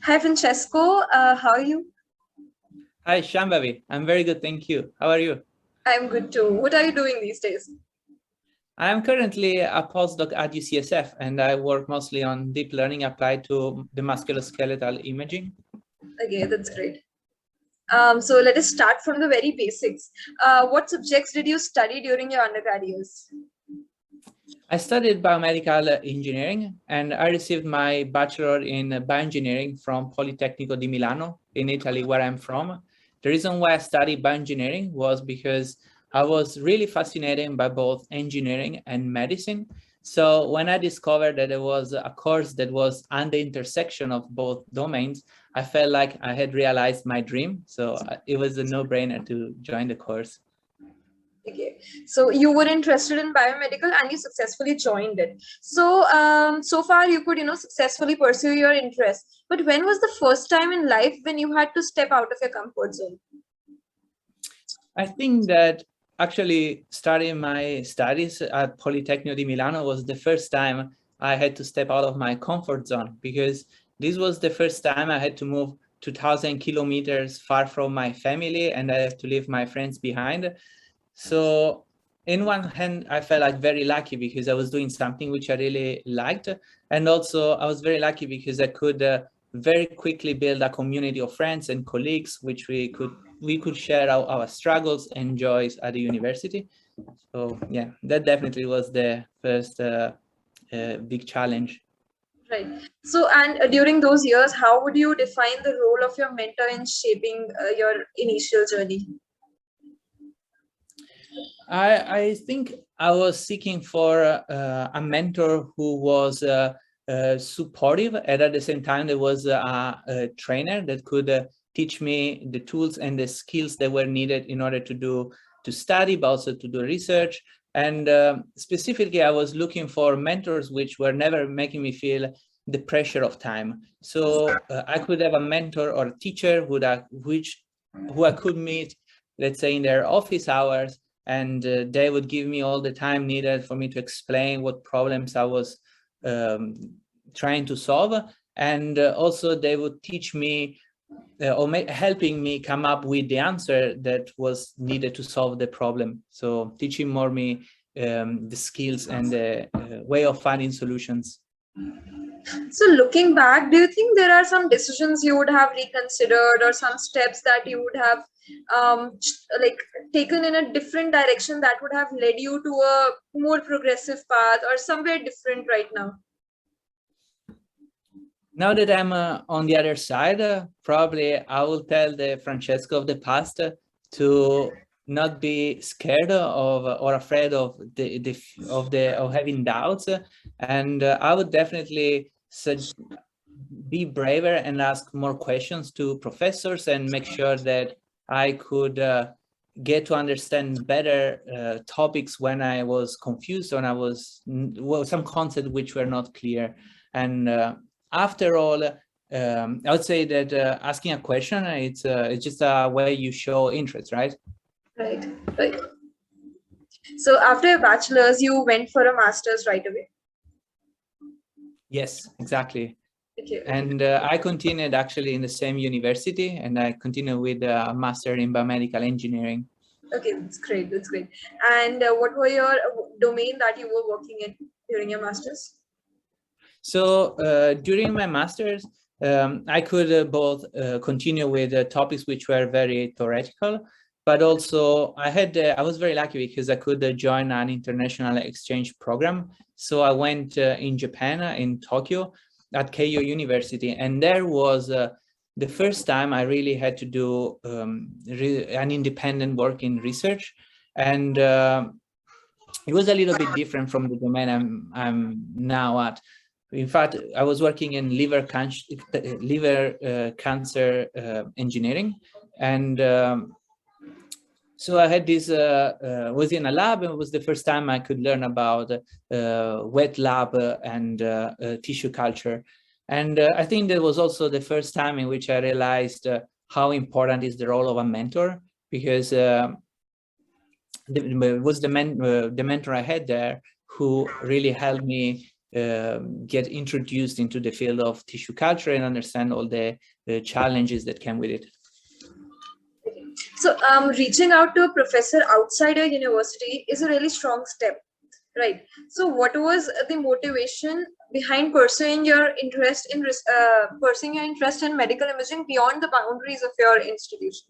Hi, Francesco. How are you? Hi, Shambhavi. I'm very good, thank you. How are you? I'm good too. What are you doing these days? I am currently a postdoc at UCSF, and I work mostly on deep learning applied to the musculoskeletal imaging. Okay, that's great. So let us start from the very basics. What subjects did you study during your undergrad years? I studied biomedical engineering, and I received my bachelor in bioengineering from Politecnico di Milano in Italy, where I'm from. The reason why I studied bioengineering was because I was really fascinated by both engineering and medicine. So when I discovered that there was a course that was on the intersection of both domains, I felt like I had realized my dream. So it was a no-brainer to join the course. Okay, so you were interested in biomedical and you successfully joined it. So, so far you could, successfully pursue your interest. But when was the first time in life when you had to step out of your comfort zone? I think that actually starting my studies at Politecnico di Milano was the first time I had to step out of my comfort zone, because this was the first time I had to move 2,000 kilometers far from my family, and I have to leave my friends behind. So in one hand, I felt like very lucky because I was doing something which I really liked. And also I was very lucky because I could very quickly build a community of friends and colleagues, which we could share our struggles and joys at the university. So yeah, that definitely was the first big challenge. Right. So, and during those years, how would you define the role of your mentor in shaping your initial journey? I think I was seeking for a mentor who was supportive, and at the same time there was a trainer that could teach me the tools and the skills that were needed in order to study, but also to do research. And specifically, I was looking for mentors which were never making me feel the pressure of time. So I could have a mentor or a teacher who I could meet, let's say, in their office hours, and they would give me all the time needed for me to explain what problems I was trying to solve. And also they would teach me or helping me come up with the answer that was needed to solve the problem. So teaching me the skills and the way of finding solutions. So, looking back, do you think there are some decisions you would have reconsidered or some steps that you would have like taken in a different direction that would have led you to a more progressive path or somewhere different right now? Now that I'm on the other side, probably I will tell the Francesco of the past to not be scared of or afraid of having doubts, and I would definitely be braver and ask more questions to professors and make sure that I could get to understand better topics when I was confused or some concepts which were not clear. And after all, I would say that asking a question, it's just a way you show interest, right? Right, right. So after your bachelor's, you went for a master's right away. Yes, exactly. Okay. And I continued actually in the same university, and I continued with a master in biomedical engineering. Okay, that's great. That's great. And what were your domain that you were working in during your master's? So during my master's, I could both continue with topics which were very theoretical, but also I was very lucky because I could join an international exchange program. So I went in Japan, in Tokyo, at Keio University, and there was the first time I really had to do an independent work in research, and it was a little bit different from the domain I'm now at. In fact, I was working in liver cancer engineering, and so I had this was in a lab, and it was the first time I could learn about wet lab and tissue culture. And I think that was also the first time in which I realized how important is the role of a mentor, because it was the mentor I had there who really helped me get introduced into the field of tissue culture and understand all the challenges that came with it. So reaching out to a professor outside a university is a really strong step, right? So what was the motivation behind pursuing your interest in medical imaging beyond the boundaries of your institution?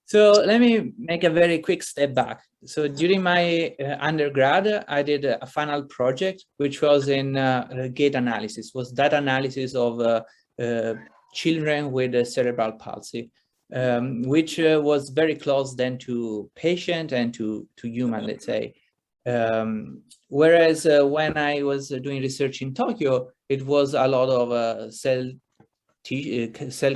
So let me make a very quick step back. So during my undergrad, I did a final project, which was in gait analysis, was data analysis of children with cerebral palsy, which was very close then to patient and to human, let's say. Whereas when I was doing research in Tokyo, it was a lot of cell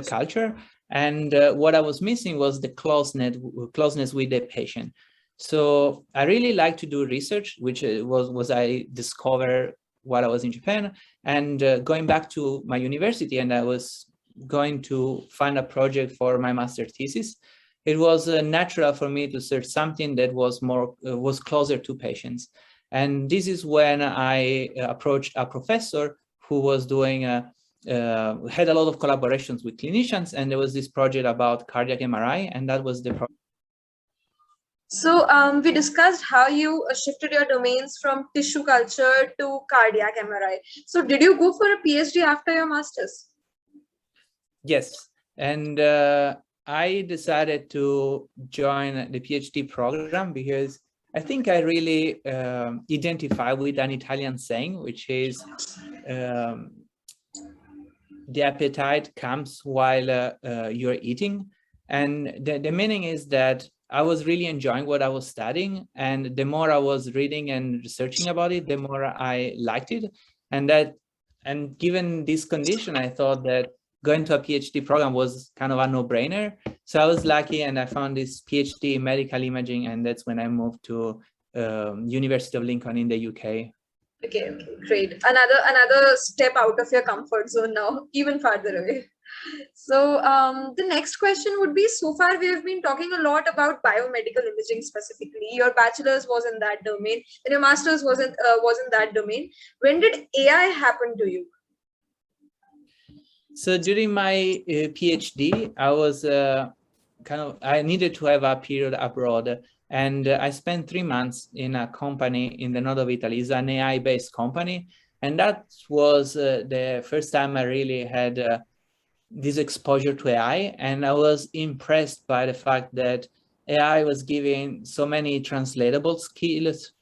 culture. And what I was missing was the closeness with the patient. So I really like to do research, which was I discovered while I was in Japan. And going back to my university, and I was going to find a project for my master thesis, it was natural for me to search something that was was closer to patients. And this is when I approached a professor who was doing had a lot of collaborations with clinicians, and there was this project about cardiac MRI, and that was the project. So we discussed how you shifted your domains from tissue culture to cardiac MRI. So did you go for a PhD after your master's? Yes, and I decided to join the PhD program because I think I really identify with an Italian saying, which is the appetite comes while you're eating. And the meaning is that I was really enjoying what I was studying, and the more I was reading and researching about it, the more I liked it. And given this condition, I thought that going to a PhD program was kind of a no-brainer. So I was lucky, and I found this PhD in medical imaging, and that's when I moved to University of Lincoln in the UK. Okay, great. Another step out of your comfort zone now, even farther away. So the next question would be, so far we have been talking a lot about biomedical imaging specifically. Your bachelor's was in that domain, and your master's was in that domain. When did AI happen to you? So during my PhD, I was I needed to have a period abroad. And I spent 3 months in a company in the north of Italy. It's an AI-based company. And that was the first time I really had this exposure to AI. And I was impressed by the fact that AI was giving so many translatable skills.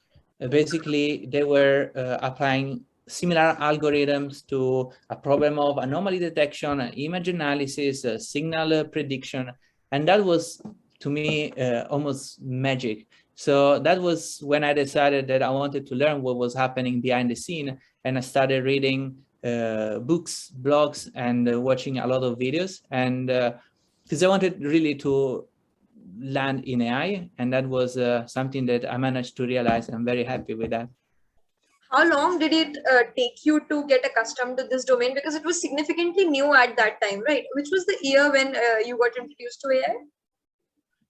Basically, they were applying similar algorithms to a problem of anomaly detection, image analysis, signal prediction. And that was, to me, almost magic. So that was when I decided that I wanted to learn what was happening behind the scene. And I started reading books, blogs, and watching a lot of videos. And because I wanted really to land in AI. And that was something that I managed to realize. I'm very happy with that. How long did it take you to get accustomed to this domain? Because it was significantly new at that time, right? Which was the year when you got introduced to AI?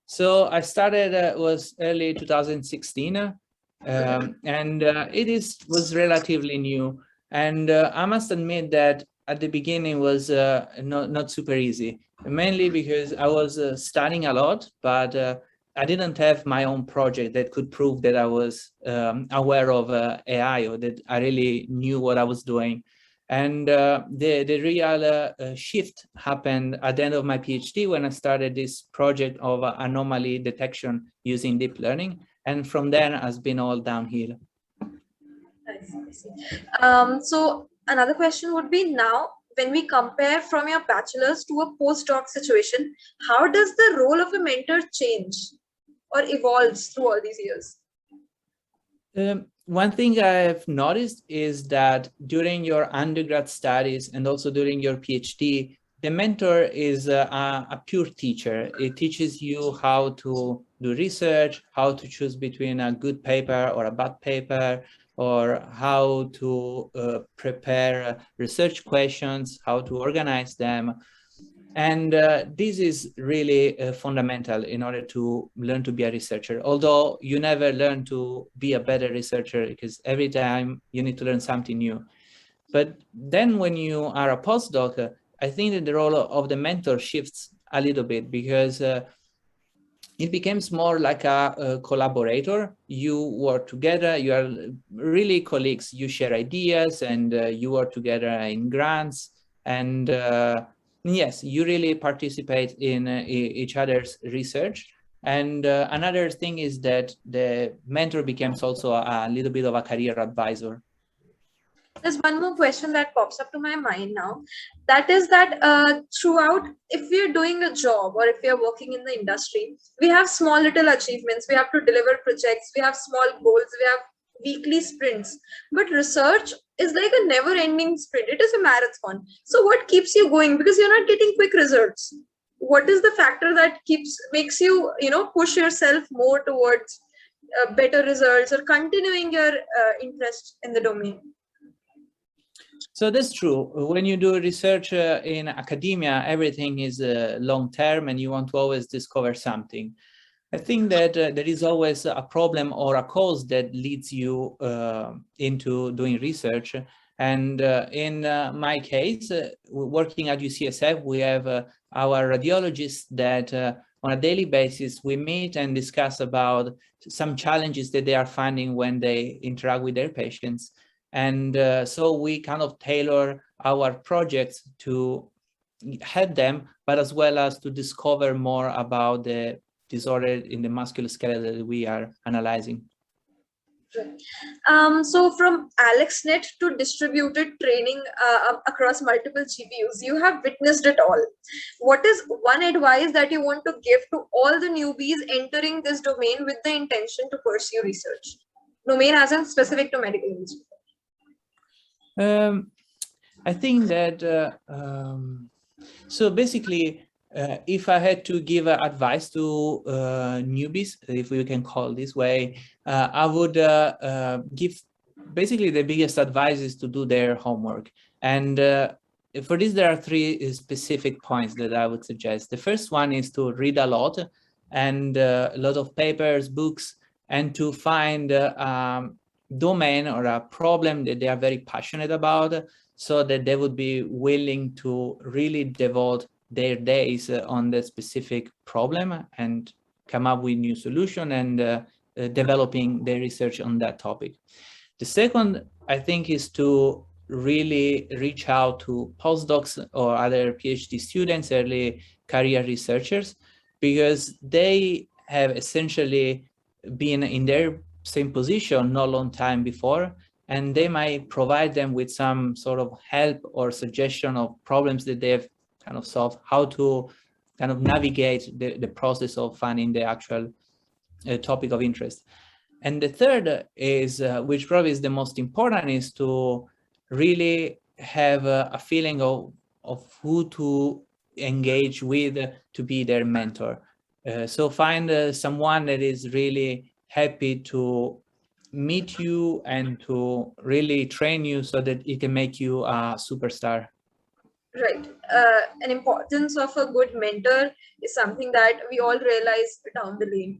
So I started, was early 2016, and it was relatively new. And I must admit that at the beginning was not super easy, mainly because I was studying a lot, but I didn't have my own project that could prove that I was aware of AI or that I really knew what I was doing. And the real shift happened at the end of my PhD when I started this project of anomaly detection using deep learning. And from there has been all downhill. I see. So another question would be, now, when we compare from your bachelor's to a postdoc situation, how does the role of a mentor change or evolves through all these years? One thing I've noticed is that during your undergrad studies and also during your PhD, the mentor is a pure teacher. It teaches you how to do research, how to choose between a good paper or a bad paper, or how to prepare research questions, how to organize them. And this is really fundamental in order to learn to be a researcher, although you never learn to be a better researcher because every time you need to learn something new. But then when you are a postdoc, I think that the role of the mentor shifts a little bit, because it becomes more like a collaborator. You work together, you are really colleagues, you share ideas, and you work together in grants. And yes, you really participate in each other's research. And another thing is that the mentor becomes also a little bit of a career advisor. There's one more question that pops up to my mind now. That is that throughout, if we're doing a job or if we're working in the industry, we have small little achievements. We have to deliver projects. We have small goals. We have weekly sprints. But research is like a never-ending sprint. It is a marathon. So what keeps you going? Because you're not getting quick results. What is the factor that makes you, push yourself more towards better results or continuing your interest in the domain? So that's true. When you do research in academia, everything is long-term and you want to always discover something. I think that there is always a problem or a cause that leads you into doing research. And in my case, working at UCSF, we have our radiologists that on a daily basis, we meet and discuss about some challenges that they are finding when they interact with their patients. And so we kind of tailor our projects to help them, but as well as to discover more about the disorder in the musculoskeletal that we are analyzing. So from AlexNet to distributed training across multiple GPUs, you have witnessed it all. What is one advice that you want to give to all the newbies entering this domain with the intention to pursue research? Domain as in specific to medical imaging. I think that, so basically, if I had to give advice to newbies, if we can call it this way, I would give basically the biggest advice is to do their homework. And for this, there are three specific points that I would suggest. The first one is to read a lot and a lot of papers, books, and to find domain or a problem that they are very passionate about, so that they would be willing to really devote their days on the specific problem and come up with new solution and developing their research on that topic. The second, I think, is to really reach out to postdocs or other PhD students, early career researchers, because they have essentially been in their same position not long time before, and they might provide them with some sort of help or suggestion of problems that they have kind of solved, how to kind of navigate the process of finding the actual topic of interest. And the third is, which probably is the most important, is to really have a feeling of who to engage with to be their mentor. So find someone that is really happy to meet you and to really train you so that it can make you a superstar. Right. An importance of a good mentor is something that we all realize down the lane.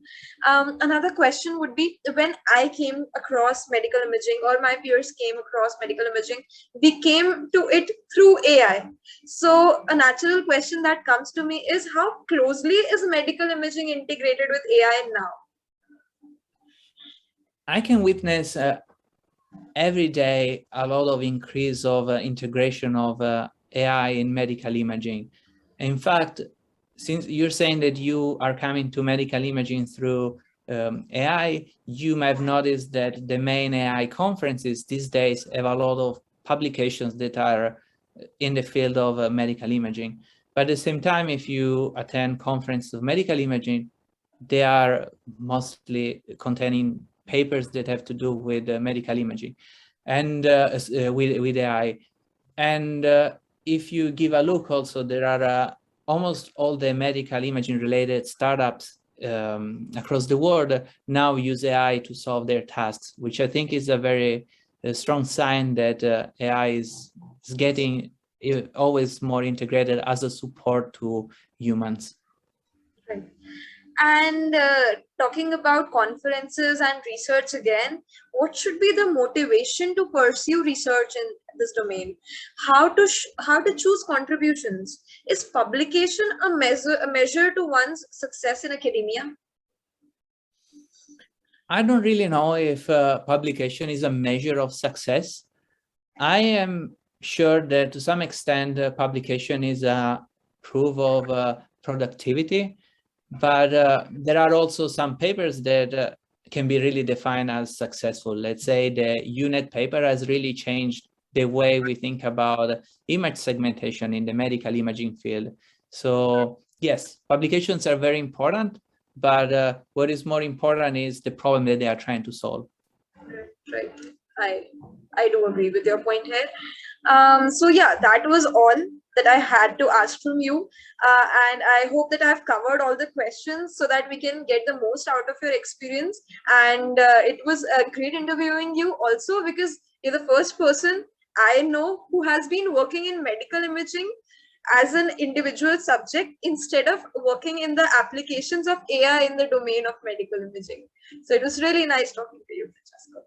Another question would be, when I came across medical imaging or my peers came across medical imaging, we came to it through AI. So a natural question that comes to me is, how closely is medical imaging integrated with AI now? I can witness every day a lot of increase of integration of AI in medical imaging. In fact, since you're saying that you are coming to medical imaging through AI, you might have noticed that the main AI conferences these days have a lot of publications that are in the field of medical imaging. But at the same time, if you attend conferences of medical imaging, they are mostly containing papers that have to do with medical imaging and with AI. And if you give a look also, there are almost all the medical imaging related startups across the world now use AI to solve their tasks, which I think is a very strong sign that AI is getting always more integrated as a support to humans. Right. And talking about conferences and research again, what should be the motivation to pursue research in this domain? How to choose contributions? Is publication a measure to one's success in academia? I don't really know if publication is a measure of success. I am sure that to some extent publication is a proof of productivity, but there are also some papers that can be really defined as successful. Let's say the UNET paper has really changed the way we think about image segmentation in the medical imaging field. So yes, publications are very important, but what is more important is the problem that they are trying to solve. Right. I do agree with your point here. So yeah, that was all that I had to ask from you. And I hope that I've covered all the questions so that we can get the most out of your experience. And it was great interviewing you also, because you're the first person I know who has been working in medical imaging as an individual subject instead of working in the applications of AI in the domain of medical imaging. So it was really nice talking to you, Francesco.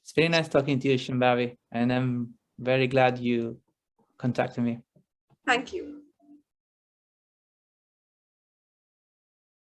It's very nice talking to you, Shambhavi, and I'm very glad you contacted me. Thank you.